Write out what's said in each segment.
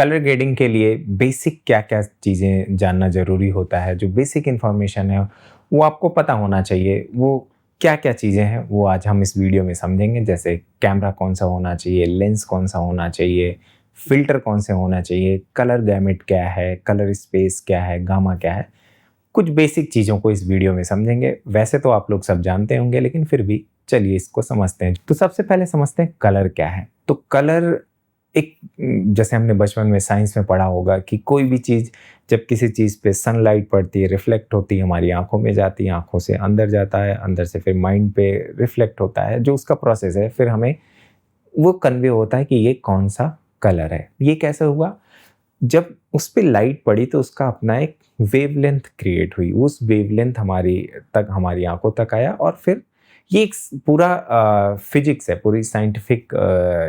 Colour grading के लिए basic क्या-क्या चीज़ें जानना ज़रूरी होता है, जो बेसिक इन्फॉर्मेशन है, वो आपको पता होना चाहिए। वो क्या-क्या चीज़ें हैं, वो आज हम इस वीडियो में समझेंगे। जैसे कैमरा कौन-सा होना चाहिए, लेंस कौन-सा होना चाहिए, फ़िल्टर कौन से होना चाहिए, कलर गैमेट क्या है, कलर स्पेस क्या है, गामा क्या है। कुछ बेसिक चीज़ों को इस वीडियो में समझेंगे। वैसे तो आप लोग सब जानते होंगे, लेकिन फिर भी चलिए इसको समझते हैं। तो सबसे पहले समझते हैं कलर क्या है। तो कलर एक जैसे हमने बचपन में साइंस में पढ़ा होगा कि कोई भी चीज़ जब किसी चीज़ पे सनलाइट पड़ती है, रिफ्लेक्ट होती है, हमारी आँखों में जाती है, आँखों से अंदर जाता है, अंदर से फिर माइंड पे रिफ्लेक्ट होता है, जो उसका प्रोसेस है, फिर हमें वो कन्वे होता है कि ये कौन-सा कलर है। ये कैसे हुआ? जब उस पे लाइट पड़ी तो उसका अपना एक वेवलेंथ क्रिएट हुई। उस वेवलेंथ हमारी आँखों तक आया और फिर ये एक पूरा फिज़िक्स है, पूरी साइंटिफिक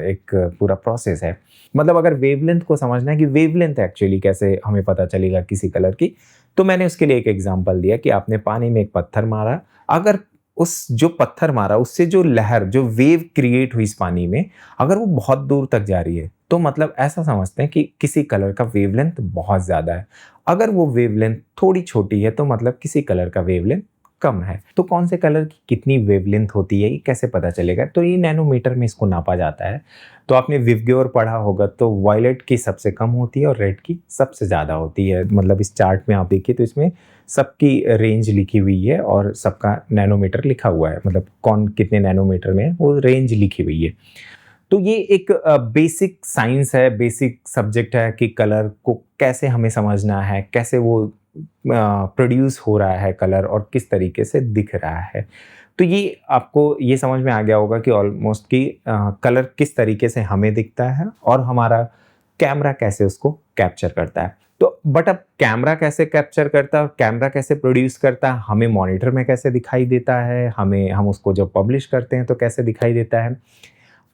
एक पूरा प्रोसेस है। मतलब अगर वेवलेंथ को समझना है कि वेवलेंथ एक्चुअली कैसे हमें पता चलेगा किसी कलर की, तो मैंने उसके लिए एक एग्ज़ाम्पल दिया कि आपने पानी में एक पत्थर मारा, अगर उस जो पत्थर मारा उससे जो लहर, जो वेव क्रिएट हुई इस पानी में, अगर वो बहुत दूर तक जा रही है, तो मतलब ऐसा समझते हैं कि किसी कलर का वेवलेंथ बहुत ज़्यादा है। अगर वो वेवलेंथ थोड़ी छोटी है, तो मतलब किसी कलर का वेवलेंथ कम है। तो कौन से कलर की कितनी वेवलेंथ होती है, ये कैसे पता चलेगा? तो ये नैनोमीटर में इसको नापा जाता है। तो आपने विवग्योर पढ़ा होगा, तो वायलेट की सबसे कम होती है और रेड की सबसे ज़्यादा होती है। मतलब इस चार्ट में आप देखिए तो इसमें सबकी रेंज लिखी हुई है और सबका नैनोमीटर लिखा हुआ है। मतलब कौन कितने नैनोमीटर में है, वो रेंज लिखी हुई है। तो ये एक बेसिक साइंस है, बेसिक सब्जेक्ट है कि कलर को कैसे हमें समझना है, कैसे वो प्रोड्यूस हो रहा है कलर और किस तरीके से दिख रहा है। तो ये आपको ये समझ में आ गया होगा कि ऑलमोस्ट कि कलर किस तरीके से हमें दिखता है और हमारा कैमरा कैसे उसको कैप्चर करता है। तो बट अब कैमरा कैसे कैप्चर करता है और कैमरा कैसे प्रोड्यूस करता है, हमें मॉनिटर में कैसे दिखाई देता है, हम उसको जब पब्लिश करते हैं तो कैसे दिखाई देता है।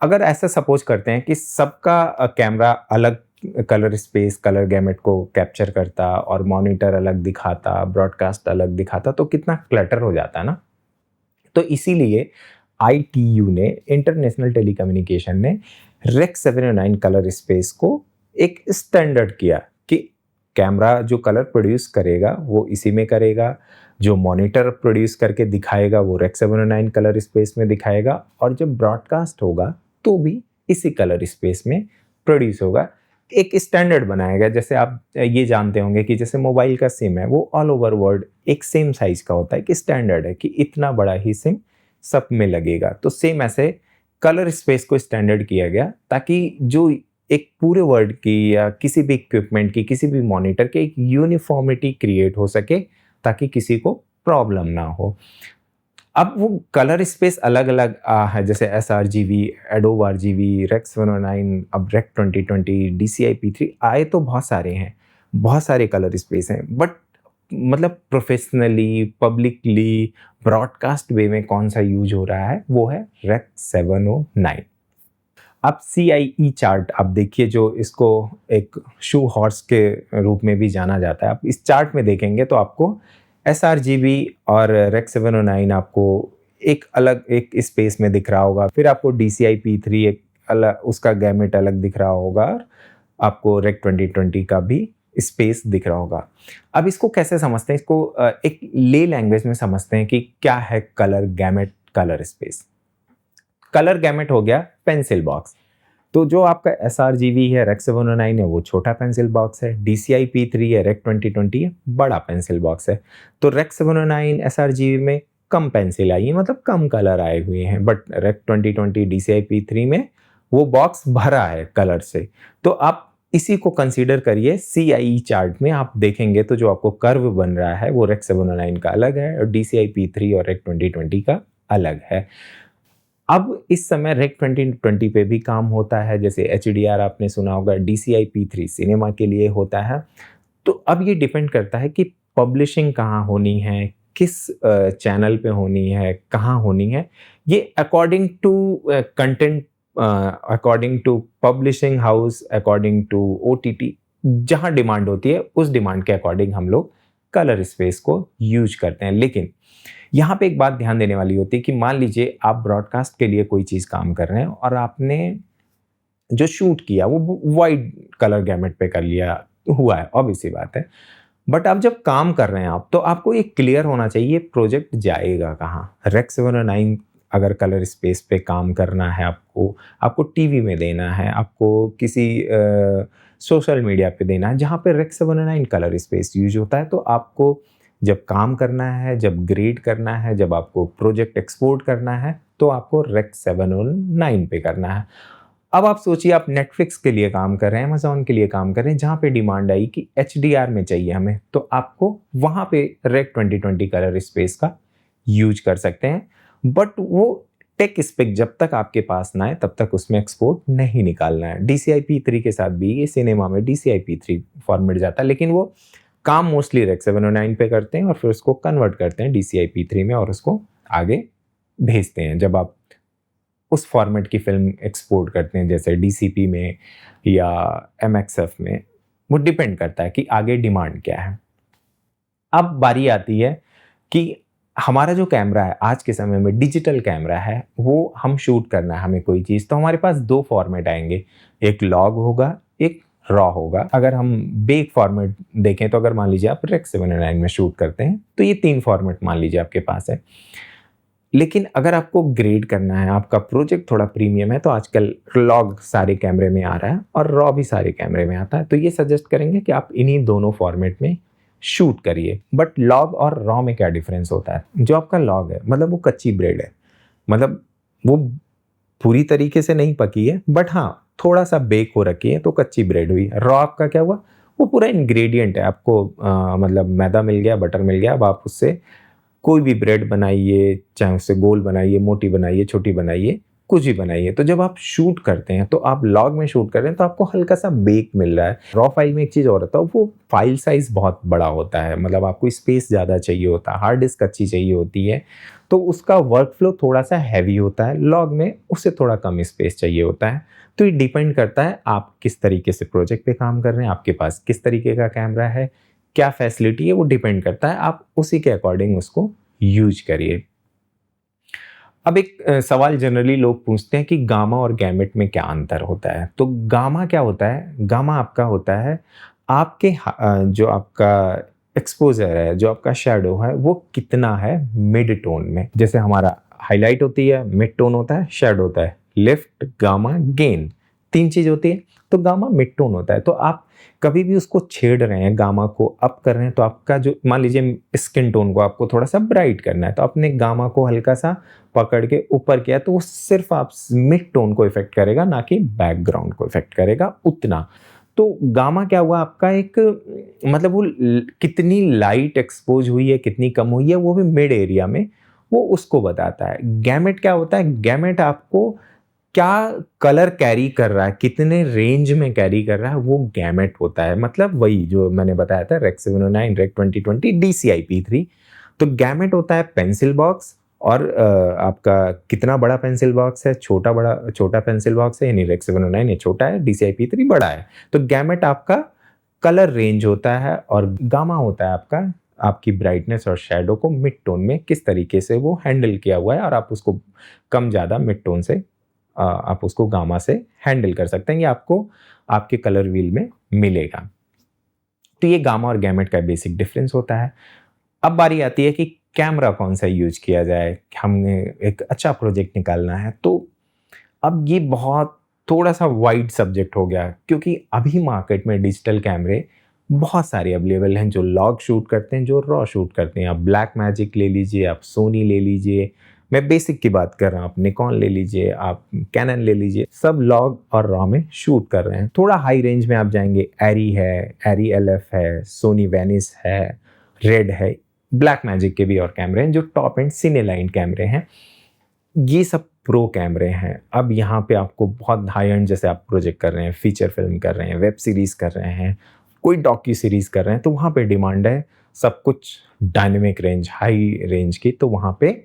अगर ऐसा सपोज करते हैं कि सबका कैमरा अलग कलर स्पेस, कलर गैमेट को कैप्चर करता और मॉनिटर अलग दिखाता, ब्रॉडकास्ट अलग दिखाता, तो कितना क्लटर हो जाता ना। तो इसीलिए आईटीयू ने, इंटरनेशनल टेलीकम्युनिकेशन ने, रेक्स 709 कलर स्पेस को एक स्टैंडर्ड किया कि कैमरा जो कलर प्रोड्यूस करेगा वो इसी में करेगा, जो मॉनिटर प्रोड्यूस करके दिखाएगा वो रेक्स 709 कलर स्पेस में दिखाएगा, और जब ब्रॉडकास्ट होगा तो भी इसी कलर स्पेस में प्रोड्यूस होगा। एक स्टैंडर्ड बनाया गया। जैसे आप ये जानते होंगे कि जैसे मोबाइल का सिम है, वो ऑल ओवर वर्ल्ड एक सेम साइज का होता है, कि स्टैंडर्ड है कि इतना बड़ा ही सिम सब में लगेगा। तो सेम ऐसे कलर स्पेस को स्टैंडर्ड किया गया ताकि जो एक पूरे वर्ल्ड की या किसी भी इक्विपमेंट की, किसी भी मॉनिटर के एक यूनिफॉर्मिटी क्रिएट हो सके, ताकि किसी को प्रॉब्लम ना हो। अब वो कलर स्पेस अलग-अलग है, जैसे एसआरजीबी, एडोब आरजीबी, रेक्स 109, अब रेक 2020, डीसीआई पी3 आए तो बहुत सारे हैं, बहुत सारे कलर स्पेस हैं। बट मतलब प्रोफेशनली, पब्लिकली, ब्रॉडकास्ट वे में कौन सा यूज हो रहा है, वो है रेक 709। अब CIE चार्ट आप देखिए, जो इसको एक शू हॉर्स के रूप में भी जाना जाता है। आप इस चार्ट में देखेंगे तो आपको SRGB और रेक्स 709 आपको एक अलग एक स्पेस में दिख रहा होगा। फिर आपको DCI P3 एक अलग, उसका गैमेट अलग दिख रहा होगा, और आपको रेक 2020 का भी स्पेस दिख रहा होगा। अब इसको कैसे समझते हैं? इसको एक ले लैंग्वेज में समझते हैं कि क्या है colour gamete, colour space. Colour gamete हो गया पेंसिल बॉक्स। तो जो आपका SRGB है, रेक्स 709 है, वो छोटा पेंसिल बॉक्स है। DCI P3 है, रेक 2020 है, बड़ा पेंसिल बॉक्स है। तो रेक्स 709 SRGB में कम पेंसिल आई है, मतलब कम कलर आए हुए हैं। बट रेक 2020 DCI P3 में वो बॉक्स भरा है कलर से। तो आप इसी को कंसीडर करिए। CIE चार्ट में आप देखेंगे तो जो आपको कर्व बन रहा है वो रेक्स 709 का अलग है और DCI P3 और रेक 2020 का अलग है। अब इस समय रेक 2020 पे भी काम होता है, जैसे HDR आपने सुना होगा, DCI P3 सिनेमा के लिए होता है। तो अब ये डिपेंड करता है कि पब्लिशिंग कहाँ होनी है, किस चैनल पे होनी है, कहाँ होनी है। ये according to content, according to publishing house, according to OTT, जहाँ डिमांड होती है उस डिमांड के अकॉर्डिंग हम लोग कलर स्पेस को यूज करते हैं। लेकिन यहाँ पे एक बात ध्यान देने वाली होती है कि मान लीजिए आप ब्रॉडकास्ट के लिए कोई चीज़ काम कर रहे हैं और आपने जो शूट किया वो वाइड कलर गैमेट पे कर लिया हुआ है, ऑब्वियस सी बात है। बट आप जब काम कर रहे हैं आप, तो आपको ये क्लियर होना चाहिए प्रोजेक्ट जाएगा कहाँ। रेक 709 अगर कलर स्पेस पे काम करना है आपको, आपको टीवी में देना है, आपको किसी सोशल मीडिया पे देना है जहाँ पे रेक 709 कलर स्पेस यूज होता है, तो आपको जब काम करना है, जब ग्रेड करना है, जब आपको प्रोजेक्ट एक्सपोर्ट करना है, तो आपको रेक 709 पे करना है। अब आप सोचिए आप नेटफ्लिक्स के लिए काम कर रहे हैं, अमेज़न के लिए काम कर रहे हैं, जहाँ पे डिमांड आई कि एचडीआर में चाहिए हमें, तो आपको वहाँ पे रेक 2020 कलर स्पेस का यूज कर सकते हैं। बट वो टेक स्पेक जब तक आपके पास ना आए तब तक उसमें एक्सपोर्ट नहीं निकालना है। DCI P3 के साथ भी ये सिनेमा में DCI P3 फॉर्मेट जाता है, लेकिन वो काम मोस्टली रेक 709 पे करते हैं और फिर उसको कन्वर्ट करते हैं DCI P3 में और उसको आगे भेजते हैं जब आप उस फॉर्मेट की फिल्म एक्सपोर्ट करते हैं, जैसे DCP में या MXF में। वो डिपेंड करता है कि आगे डिमांड क्या है। अब बारी आती है कि हमारा जो कैमरा है आज के समय में डिजिटल कैमरा है, वो हम शूट करना है हमें कोई चीज़, तो हमारे पास दो फॉर्मेट आएंगे, एक लॉग होगा, एक रॉ होगा। अगर हम बेक फॉर्मेट देखें तो अगर मान लीजिए आप रेक 709 में शूट करते हैं तो ये 3 फॉर्मेट मान लीजिए आपके पास है। लेकिन अगर आपको ग्रेड करना है, आपका प्रोजेक्ट थोड़ा प्रीमियम है, तो आजकल लॉग सारे कैमरे में आ रहा है और रॉ भी सारे कैमरे में आता है, तो ये सजेस्ट करेंगे कि आप इन्हीं दोनों फॉर्मेट में शूट करिए। बट लॉग और रॉ में क्या डिफरेंस होता है? जो आपका लॉग है मतलब वो कच्ची ब्रेड है, मतलब वो पूरी तरीके से नहीं पकी है, बट हाँ थोड़ा सा बेक हो रखी है तो कच्ची ब्रेड हुई। रॉ आपका क्या हुआ? वो पूरा इंग्रेडिएंट है, आपको मतलब मैदा मिल गया, बटर मिल गया, अब आप उससे कोई भी ब्रेड बनाइए, चाहे उससे गोल बनाइए, मोटी बनाइए, छोटी बनाइए, कुछ भी बनाइए। तो जब आप शूट करते हैं तो आप लॉग में शूट कर रहे हैं तो आपको हल्का सा बेक मिल रहा है। रॉ फाइल में एक चीज़ और होता है, वो फाइल साइज बहुत बड़ा होता है, मतलब आपको स्पेस ज़्यादा चाहिए होता है, हार्ड डिस्क अच्छी चाहिए होती है, तो उसका वर्क फ्लो थोड़ा सा हैवी होता है। लॉग में उससे थोड़ा कम स्पेस चाहिए होता है। तो ये डिपेंड करता है आप किस तरीके से प्रोजेक्ट पे काम कर रहे हैं, आपके पास किस तरीके का कैमरा है, क्या फैसिलिटी है, वो डिपेंड करता है। आप उसी के अकॉर्डिंग उसको यूज करिए। अब एक सवाल जनरली लोग पूछते हैं कि गामा और गैमेट में क्या अंतर होता है? तो गामा क्या होता है? गामा आपका होता है आपके जो आपका एक्सपोजर है, जो आपका शैडो है, वो कितना है मिड टोन में। जैसे हमारा हाईलाइट होती है, मिड टोन होता है, शेड होता है, लिफ्ट, गामा, गेन, 3 चीज होती है। तो गामा मिड टोन होता है। तो आप कभी भी उसको छेड़ रहे हैं, गामा को अप कर रहे हैं, तो आपका जो मान लीजिए स्किन टोन को आपको थोड़ा सा ब्राइट करना है, तो अपने गामा को हल्का सा पकड़ के ऊपर किया, तो वो सिर्फ आप मिड टोन को इफेक्ट करेगा, ना कि बैकग्राउंड को इफेक्ट करेगा उतना। तो गामा क्या हुआ आपका, एक मतलब वो कितनी लाइट एक्सपोज हुई है, कितनी कम हुई है, वो भी मिड एरिया में वो उसको बताता है। गैमेट क्या होता है? गैमेट आपको क्या कलर कैरी कर रहा है, कितने रेंज में कैरी कर रहा है, वो गैमेट होता है। मतलब वही जो मैंने बताया था, रेक 709, रेक 2020, DCI P3। तो गैमेट होता है पेंसिल बॉक्स, और आपका कितना बड़ा पेंसिल बॉक्स है, छोटा पेंसिल बॉक्स है, यानी रेक 709 ये छोटा है, DCI P3 बड़ा है। तो गैमेट आपका कलर रेंज होता है, और गामा होता है आपका आपकी ब्राइटनेस और शैडो को मिड टोन में किस तरीके से वो हैंडल किया हुआ है, और आप उसको कम ज़्यादा मिड टोन से आप उसको गामा से हैंडल कर सकते हैं। ये आपको आपके कलर व्हील में मिलेगा। तो ये गामा और गैमेट का बेसिक डिफरेंस होता है। अब बारी आती है कि कैमरा कौन सा यूज किया जाए, हमने एक अच्छा प्रोजेक्ट निकालना है। तो अब ये बहुत थोड़ा सा वाइड सब्जेक्ट हो गया, क्योंकि अभी मार्केट में डिजिटल कैमरे बहुत सारे अवेलेबल हैं, जो लॉग शूट करते हैं, जो रॉ शूट करते हैं। आप ब्लैक मैजिक ले लीजिए, आप सोनी ले लीजिए, मैं बेसिक की बात कर रहा हूँ, आप निकॉन ले लीजिए, आप कैनन ले लीजिए, सब लॉग और रॉ में शूट कर रहे हैं। थोड़ा हाई रेंज में आप जाएंगे, एरी है, एरी LF है, सोनी वेनिस है, रेड है, ब्लैक मैजिक के भी और कैमरे हैं जो टॉप एंड सिने लाइन कैमरे हैं। ये सब प्रो कैमरे हैं। अब यहाँ पे आपको बहुत हाई एंड, जैसे आप प्रोजेक्ट कर रहे हैं, फीचर फिल्म कर रहे हैं, वेब सीरीज कर रहे हैं, कोई डॉक्यू सीरीज कर रहे हैं, तो वहाँ पे डिमांड है सब कुछ डायनेमिक रेंज, हाई रेंज की, तो वहाँ पे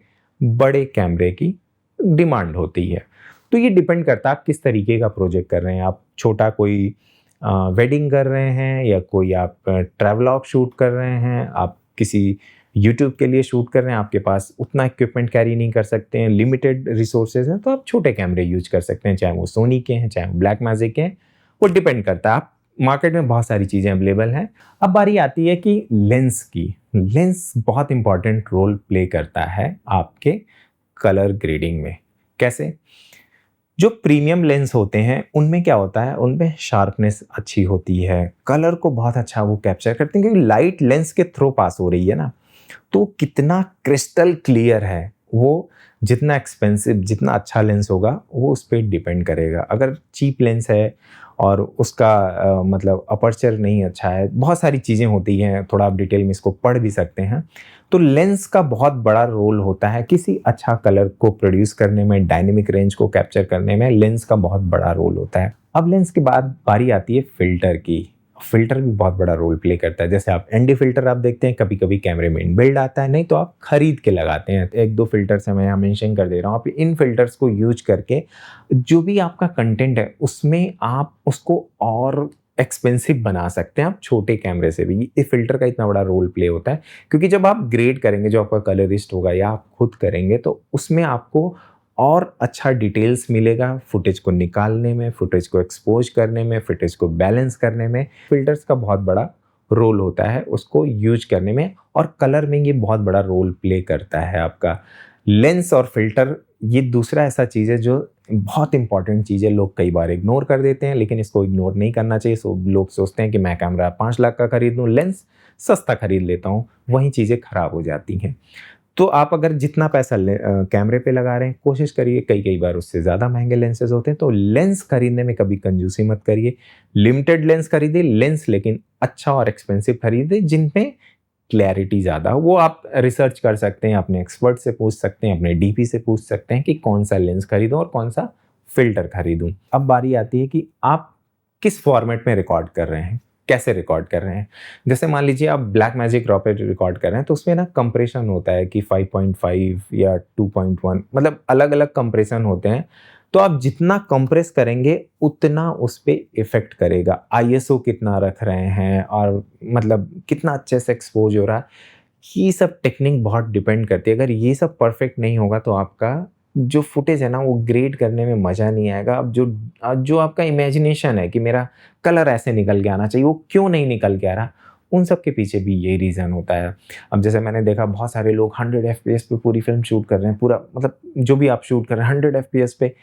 बड़े कैमरे की डिमांड होती है। तो ये डिपेंड करता है आप किस तरीके का प्रोजेक्ट कर रहे हैं। आप छोटा कोई वेडिंग कर रहे हैं, या कोई आप ट्रैवलॉग शूट कर रहे हैं, आप किसी यूट्यूब के लिए शूट कर रहे हैं, आपके पास उतना इक्विपमेंट कैरी नहीं कर सकते हैं, लिमिटेड रिसोर्सेज हैं, तो आप छोटे कैमरे यूज कर सकते हैं, चाहे वो सोनी के हैं, चाहे वो ब्लैकमैजिक के हैं, वो डिपेंड करता है। आप मार्केट में बहुत सारी चीज़ें अवेलेबल हैं। अब बारी आती है कि लेंस की। लेंस बहुत इंपॉर्टेंट रोल प्ले करता है आपके कलर ग्रेडिंग में। कैसे? जो प्रीमियम लेंस होते हैं उनमें क्या होता है, उनमें शार्पनेस अच्छी होती है, कलर को बहुत अच्छा वो कैप्चर करते हैं, क्योंकि लाइट लेंस के थ्रू पास हो रही है ना, तो कितना क्रिस्टल क्लियर है वो। जितना एक्सपेंसिव, जितना अच्छा लेंस होगा वो उस पर डिपेंड करेगा। अगर चीप लेंस है और उसका मतलब अपर्चर नहीं अच्छा है, बहुत सारी चीज़ें होती हैं, थोड़ा आप डिटेल में इसको पढ़ भी सकते हैं। तो लेंस का बहुत बड़ा रोल होता है किसी अच्छा कलर को प्रोड्यूस करने में, डायनेमिक रेंज को कैप्चर करने में लेंस का बहुत बड़ा रोल होता है। अब लेंस के बाद बारी आती है फिल्टर की। फिल्टर भी बहुत बड़ा रोल प्ले करता है। जैसे आप एनडी फिल्टर आप देखते हैं, कभी कभी कैमरे में इनबिल्ड आता है, नहीं तो आप खरीद के लगाते हैं। एक दो फिल्टर्स मैं यहाँ मेंशन कर दे रहा हूँ। आप इन फिल्टर्स को यूज करके जो भी आपका कंटेंट है उसमें आप उसको और एक्सपेंसिव बना सकते हैं, आप छोटे कैमरे से भी। इस फिल्टर का इतना बड़ा रोल प्ले होता है, क्योंकि जब आप ग्रेड करेंगे, जो आपका कलरिस्ट होगा या आप खुद करेंगे, तो उसमें आपको और अच्छा डिटेल्स मिलेगा फुटेज को निकालने में, फुटेज को एक्सपोज करने में, फुटेज को बैलेंस करने में। फिल्टर्स का बहुत बड़ा रोल होता है उसको यूज करने में, और कलर में ये बहुत बड़ा रोल प्ले करता है आपका। लेंस और फिल्टर ये दूसरा ऐसा चीज़ है जो बहुत इंपॉर्टेंट चीज़ है, लोग कई बार इग्नोर कर देते हैं, लेकिन इसको इग्नोर नहीं करना चाहिए। सो लोग सोचते हैं कि मैं कैमरा 5 लाख का खरीद लूँ, लेंस सस्ता खरीद लेता हूँ, वहीं चीज़ें खराब हो जाती हैं। तो आप अगर जितना पैसा कैमरे पे लगा रहे हैं, कोशिश करिए, कई कई बार उससे ज़्यादा महंगे लेंसेज होते हैं, तो लेंस खरीदने में कभी कंजूसी मत करिए। लिमिटेड लेंस खरीदिए, लेंस लेकिन अच्छा और एक्सपेंसिव खरीदिए जिनमें क्लैरिटी ज़्यादा हो। वो आप रिसर्च कर सकते हैं, अपने एक्सपर्ट से पूछ सकते हैं, अपने डीपी से पूछ सकते हैं कि कौन सा लेंस खरीदूं और कौन सा फिल्टर खरीदूं। अब बारी आती है कि आप किस फॉर्मेट में रिकॉर्ड कर रहे हैं, कैसे रिकॉर्ड कर रहे हैं। जैसे मान लीजिए आप ब्लैकमैजिक रॉ पे रिकॉर्ड कर रहे हैं, तो उसमें ना कंप्रेशन होता है कि 5.5 या 2.1, मतलब अलग अलग कंप्रेशन होते हैं। तो आप जितना कंप्रेस करेंगे उतना उस पर इफेक्ट करेगा। आईएसओ कितना रख रहे हैं और मतलब कितना अच्छे से एक्सपोज हो रहा है, ये सब टेक्निक बहुत डिपेंड करती है। अगर ये सब परफेक्ट नहीं होगा तो आपका जो फुटेज है ना वो ग्रेड करने में मज़ा नहीं आएगा। अब जो आपका इमेजिनेशन है कि मेरा कलर ऐसे निकल के आना चाहिए, वो क्यों नहीं निकल के आ रहा, उन सब के पीछे भी यही रीज़न होता है। अब जैसे मैंने देखा बहुत सारे लोग 100 एफपीएस पे पूरी फिल्म शूट कर रहे हैं, पूरा मतलब जो भी आप शूट कर रहे हैं 100 एफपीएस पे।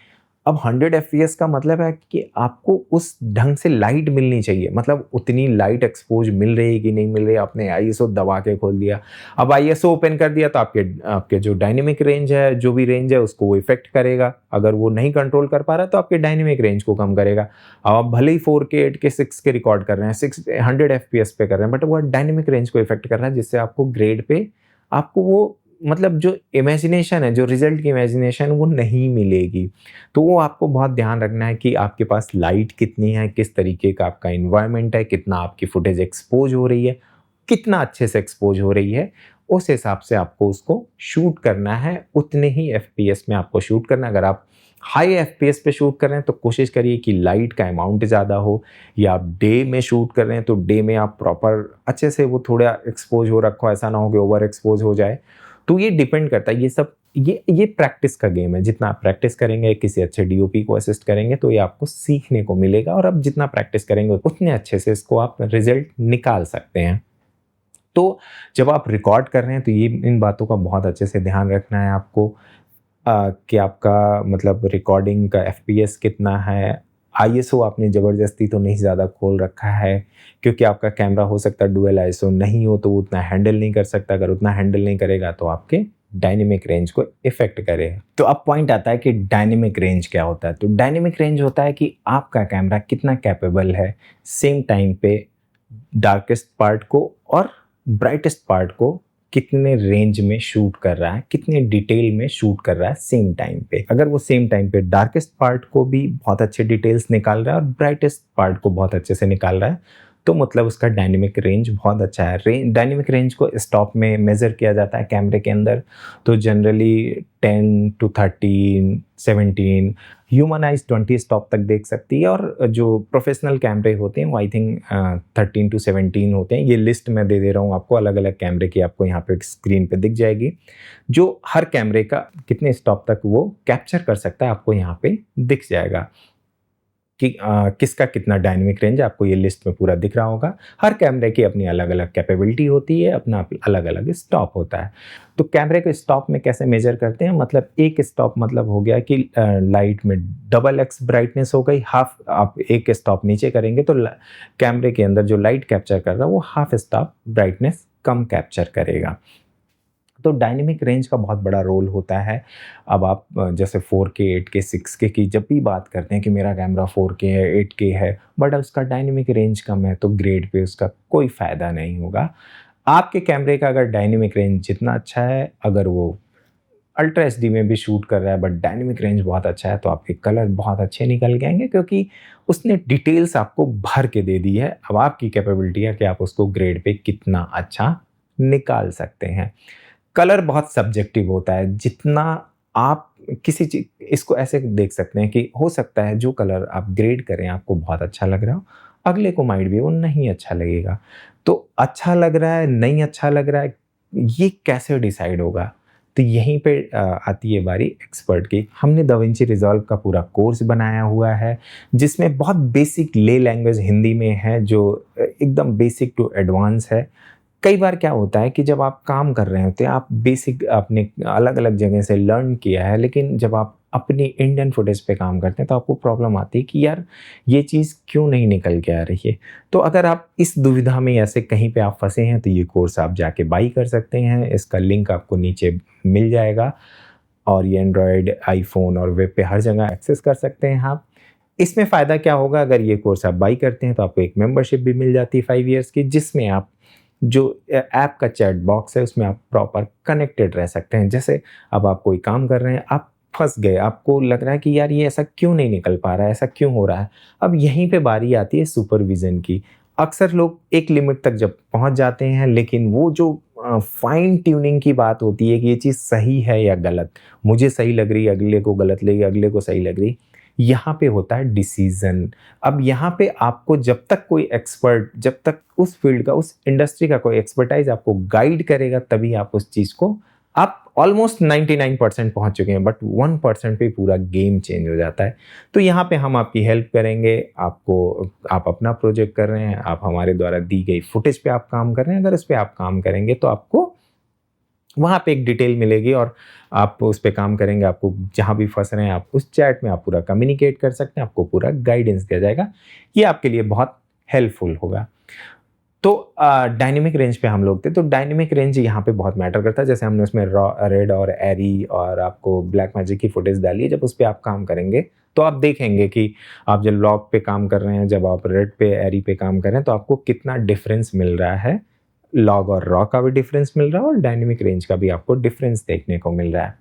अब 100 एफपीएस का मतलब है कि आपको उस ढंग से लाइट मिलनी चाहिए, मतलब उतनी लाइट एक्सपोज मिल रही है कि नहीं मिल रही। आपने आईएसओ दबा के खोल दिया, अब आईएसओ ओपन कर दिया, तो आपके जो डायनेमिक रेंज है, जो भी रेंज है उसको वो इफेक्ट करेगा। अगर वो नहीं कंट्रोल कर पा रहा तो आपके डायनेमिक रेंज को कम करेगा। अब आप भले ही 4K 8K 6K रिकॉर्ड कर रहे हैं, 100 एफपीएस पे कर रहे हैं, बट वो डायनेमिक रेंज को इफेक्ट कर रहा है, जिससे आपको ग्रेड पे आपको वो मतलब जो इमेजिनेशन है, जो रिजल्ट की इमेजिनेशन वो नहीं मिलेगी। तो वो आपको बहुत ध्यान रखना है कि आपके पास लाइट कितनी है, किस तरीके का आपका इन्वायरमेंट है, कितना आपकी फुटेज एक्सपोज हो रही है, कितना अच्छे से एक्सपोज हो रही है, उस हिसाब से आपको उसको शूट करना है। उतने ही एफपीएस में आपको शूट करना है। अगर आप हाई एफपीएस पे शूट कर रहे हैं तो कोशिश करिए कि लाइट का अमाउंट ज़्यादा हो, या आप डे में शूट कर रहे हैं तो डे में आप प्रॉपर अच्छे से वो थोड़ा एक्सपोज हो रखो, ऐसा ना हो कि ओवर एक्सपोज हो जाए। तो ये डिपेंड करता है, ये सब ये प्रैक्टिस का गेम है। जितना आप प्रैक्टिस करेंगे, किसी अच्छे डीओपी को असिस्ट करेंगे, तो ये आपको सीखने को मिलेगा, और अब जितना प्रैक्टिस करेंगे उतने अच्छे से इसको आप रिजल्ट निकाल सकते हैं। तो जब आप रिकॉर्ड कर रहे हैं तो ये इन बातों का बहुत अच्छे से ध्यान रखना है आपको, कि आपका मतलब रिकॉर्डिंग का एफपीएस कितना है। आईएसओ आपने ज़बरदस्ती तो नहीं ज़्यादा खोल रखा है, क्योंकि आपका कैमरा हो सकता है डुअल आईएसओ नहीं हो, तो वो उतना हैंडल नहीं कर सकता। अगर उतना हैंडल नहीं करेगा तो आपके डायनेमिक रेंज को इफेक्ट करे। तो अब पॉइंट आता है कि डायनेमिक रेंज क्या होता है। तो डायनेमिक रेंज होता है कि आपका कैमरा कितना कैपेबल है सेम टाइम पे डार्केस्ट पार्ट को और ब्राइटेस्ट पार्ट को कितने रेंज में शूट कर रहा है, कितने डिटेल में शूट कर रहा है सेम टाइम पे। अगर वो सेम टाइम पे डार्केस्ट पार्ट को भी बहुत अच्छे डिटेल्स निकाल रहा है और ब्राइटेस्ट पार्ट को बहुत अच्छे से निकाल रहा है, तो मतलब उसका डायनेमिक रेंज बहुत अच्छा है। डायनेमिक रेंज को स्टॉप में मेज़र किया जाता है कैमरे के अंदर, तो generally 10 to 13, 17, human eyes 20 stop तक देख सकती है, और जो प्रोफेशनल कैमरे होते हैं वो आई थिंक 13 टू 17 होते हैं। ये लिस्ट मैं दे दे रहा हूँ आपको, अलग-अलग कैमरे की आपको यहाँ पे स्क्रीन पे दिख जाएगी। जो हर कैमरे का कितने स्टॉप तक वो कैप्चर कर सकता है, आपको यहाँ पे दिख जाएगा कि किसका कितना डायनेमिक रेंज, आपको ये लिस्ट में पूरा दिख रहा होगा। हर कैमरे की अपनी अलग-अलग कैपेबिलिटी होती है, अपना अलग-अलग स्टॉप होता है। तो कैमरे को स्टॉप में कैसे मेज़र करते हैं, मतलब एक स्टॉप मतलब हो गया कि लाइट में डबल एक्स ब्राइटनेस हो गई, हाफ आप एक स्टॉप नीचे करेंगे तो कैमरे के अंदर जो लाइट कैप्चर कर रहा है वो हाफ स्टॉप ब्राइटनेस कम कैप्चर करेगा। तो डायनेमिक रेंज का बहुत बड़ा रोल होता है। अब आप जैसे 4K, 8K, 6K की जब भी बात करते हैं कि मेरा कैमरा 4K है, 8K है, बट उसका डायनेमिक रेंज कम है, तो ग्रेड पे उसका कोई फ़ायदा नहीं होगा। आपके कैमरे का अगर डायनेमिक रेंज जितना अच्छा है, अगर वो अल्ट्रा एचडी में भी शूट कर रहा है बट डायनेमिक रेंज बहुत अच्छा है, तो आपके कलर बहुत अच्छे निकल के आएँगे, क्योंकि उसने डिटेल्स आपको भर के दे दी है। अब आपकी कैपेबिलिटी है कि आप उसको ग्रेड पे कितना अच्छा निकाल सकते हैं। कलर बहुत सब्जेक्टिव होता है, जितना आप किसी चीज़ इसको ऐसे देख सकते हैं कि हो सकता है जो कलर आप ग्रेड करें आपको बहुत अच्छा लग रहा हो, अगले को माइट बी वो नहीं अच्छा लगेगा। तो अच्छा लग रहा है, नहीं अच्छा लग रहा है, ये कैसे डिसाइड होगा? तो यहीं पे आती है बारी एक्सपर्ट की। हमने दाविंची रिज़ॉल्व का पूरा कोर्स बनाया हुआ है, जिसमें बहुत बेसिक ले लैंग्वेज हिंदी में है, जो एकदम बेसिक टू एडवांस है। कई बार क्या होता है कि जब आप काम कर रहे होते हैं, आप बेसिक आपने अलग-अलग जगह से लर्न किया है, लेकिन जब आप अपनी इंडियन फुटेज पे काम करते हैं, तो आपको प्रॉब्लम आती है कि यार ये चीज़ क्यों नहीं निकल के आ रही है। तो अगर आप इस दुविधा में ऐसे कहीं पे आप फँसे हैं, तो ये कोर्स आप जाके बाय कर सकते हैं। इसका लिंक आपको नीचे मिल जाएगा, और ये एंड्रॉयड, आईफ़ोन और वेब पे हर जगह एक्सेस कर सकते हैं आप। इसमें फ़ायदा क्या होगा, अगर ये कोर्स आप बाय करते हैं, तो आपको एक मेंबरशिप भी मिल जाती है 5 ईयर्स की, जिसमें आप जो ऐप का चैट बॉक्स है उसमें आप प्रॉपर कनेक्टेड रह सकते हैं। जैसे अब आप कोई काम कर रहे हैं, आप फँस गए, आपको लग रहा है कि यार ये ऐसा क्यों नहीं निकल पा रहा है, ऐसा क्यों हो रहा है? अब यहीं पे बारी आती है सुपरविज़न की। अक्सर लोग एक लिमिट तक जब पहुँच जाते हैं, लेकिन वो जो फाइन ट्यूनिंग की बात होती है कि ये चीज़ सही है या गलत, मुझे सही लग रही है, अगले को गलत लगी, अगले को सही लग रही, यहाँ पे होता है डिसीज़न। अब यहाँ पे आपको जब तक कोई एक्सपर्ट, जब तक उस फील्ड का, उस इंडस्ट्री का कोई एक्सपर्टाइज़ आपको गाइड करेगा, तभी आप उस चीज़ को, आप ऑलमोस्ट 99% पहुँच चुके हैं, बट 1% पे पूरा गेम चेंज हो जाता है। तो यहाँ पे हम आपकी हेल्प करेंगे, आपको, आप अपना प्रोजेक्ट कर रहे हैं, आप हमारे द्वारा दी गई फुटेज पे आप काम कर रहे हैं, अगर उस पे आप काम करेंगे तो आपको वहाँ पे एक डिटेल मिलेगी, और आप उस पे काम करेंगे, आपको जहाँ भी फँस रहे हैं आप उस चैट में आप पूरा कम्युनिकेट कर सकते हैं, आपको पूरा गाइडेंस दिया जाएगा। ये आपके लिए बहुत हेल्पफुल होगा। तो डायनेमिक रेंज पे हम लोग थे, तो डायनेमिक रेंज यहाँ पे बहुत मैटर करता है। जैसे हमने उसमें रेड और एरी और आपको ब्लैक मैजिक की फुटेज डाली है, जब उस पे आप काम करेंगे तो आप देखेंगे कि आप जब लॉग पे काम कर रहे हैं, जब आप रेड पे, एरी पे काम कर रहे हैं, तो आपको कितना डिफरेंस मिल रहा है। लॉग और रॉ का भी डिफरेंस मिल रहा है, और डायनेमिक रेंज का भी आपको डिफरेंस देखने को मिल रहा है।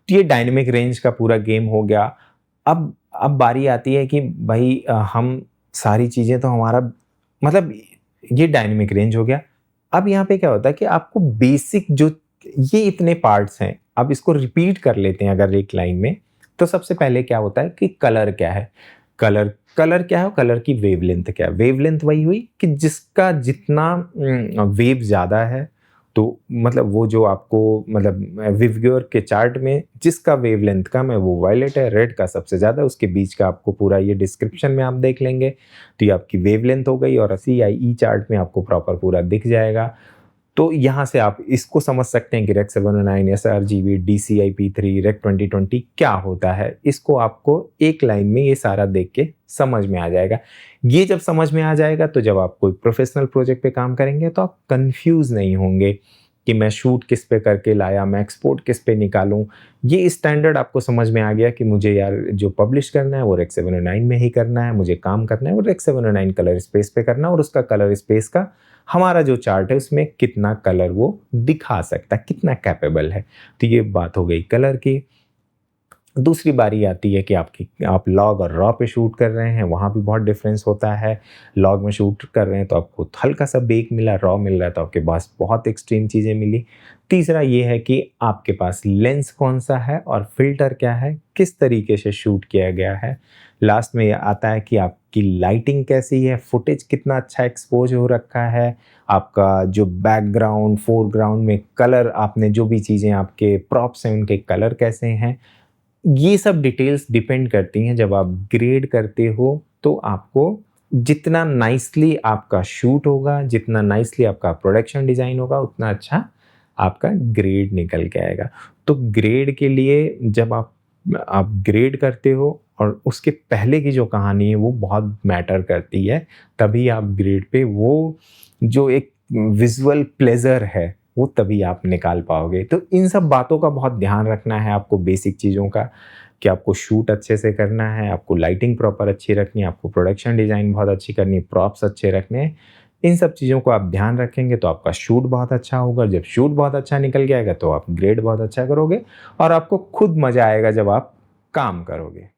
तो ये डायनेमिक रेंज का पूरा गेम हो गया। अब बारी आती है कि भाई हम सारी चीज़ें तो हमारा, मतलब ये डायनेमिक रेंज हो गया। अब यहाँ पे क्या होता है कि आपको बेसिक जो, ये इतने पार्ट्स हैं, अब इसको रिपीट कर लेते हैं अगर एक लाइन में। तो सबसे पहले क्या होता है कि कलर क्या है? कलर कलर क्या है? कलर की वेवलेंथ क्या है? वेवलेंथ वही हुई कि जिसका जितना वेव ज़्यादा है, तो मतलब वो जो आपको, मतलब विवग्योर के चार्ट में जिसका वेवलेंथ कम है वो वायलेट है, रेड का सबसे ज़्यादा, उसके बीच का आपको पूरा ये डिस्क्रिप्शन में आप देख लेंगे, तो ये आपकी वेवलेंथ हो गई, और CIE चार्ट में आपको प्रॉपर पूरा दिख जाएगा। तो यहाँ से आप इसको समझ सकते हैं कि रेक 709, sRGB, DCI-P3, रेक 2020 क्या होता है। इसको आपको एक लाइन में ये सारा देख के समझ में आ जाएगा। ये जब समझ में आ जाएगा, तो जब आप कोई प्रोफेशनल प्रोजेक्ट पे काम करेंगे तो आप कंफ्यूज नहीं होंगे कि मैं शूट किस पे करके लाया, मैं एक्सपोर्ट किस पे निकालूं। ये स्टैंडर्ड आपको समझ में आ गया कि मुझे यार जो पब्लिश करना है वो रेक 709 में ही करना है, मुझे काम करना है वो रेक 709 कलर स्पेस पे करना है, और उसका कलर स्पेस का हमारा जो चार्ट है उसमें कितना कलर वो दिखा सकता है, कितना कैपेबल है। तो ये बात हो गई कलर की। दूसरी बारी आती है कि आप लॉग और रॉ पे शूट कर रहे हैं, वहाँ भी बहुत डिफरेंस होता है। लॉग में शूट कर रहे हैं तो आपको हल्का-सा बेक मिला, रॉ मिल रहा है तो आपके पास बहुत एक्सट्रीम चीज़ें मिली। तीसरा ये है कि आपके पास लेंस कौन-सा है और फ़िल्टर क्या है, किस तरीके से शूट किया गया है। लास्ट में ये आता है कि आपकी लाइटिंग कैसी है, फुटेज कितना अच्छा एक्सपोज़ हो रखा है, आपका जो बैकग्राउंड, फ़ोरग्राउंड में कलर आपने जो भी चीज़ें आपके प्रॉप्स हैं, उनके कलर कैसे हैं। ये सब डिटेल्स डिपेंड करती हैं जब आप ग्रेड करते हो तो आपको जितना नाइसली आपका शूट होगा, जितना नाइसली आपका प्रोडक्शन डिज़ाइन होगा, उतना अच्छा आपका ग्रेड निकल के आएगा। तो ग्रेड के लिए जब आप ग्रेड करते हो और उसके पहले की जो कहानी है वो बहुत मैटर करती है, तभी आप ग्रेड पे वो जो एक विज़ुअल प्लेज़र है वो तभी आप निकाल पाओगे। तो इन सब बातों का बहुत ध्यान रखना है आपको, बेसिक चीज़ों का, कि आपको शूट अच्छे से करना है, आपको लाइटिंग प्रॉपर अच्छी रखनी है, आपको प्रोडक्शन डिज़ाइन बहुत अच्छी करनी है, प्रॉप्स अच्छे रखने हैं। इन सब चीज़ों को आप ध्यान रखेंगे तो आपका शूट बहुत अच्छा होगा। जब शूट बहुत अच्छा निकल के आएगा तो आप ग्रेड बहुत अच्छा करोगे और आपको खुद मज़ा आएगा जब आप काम करोगे।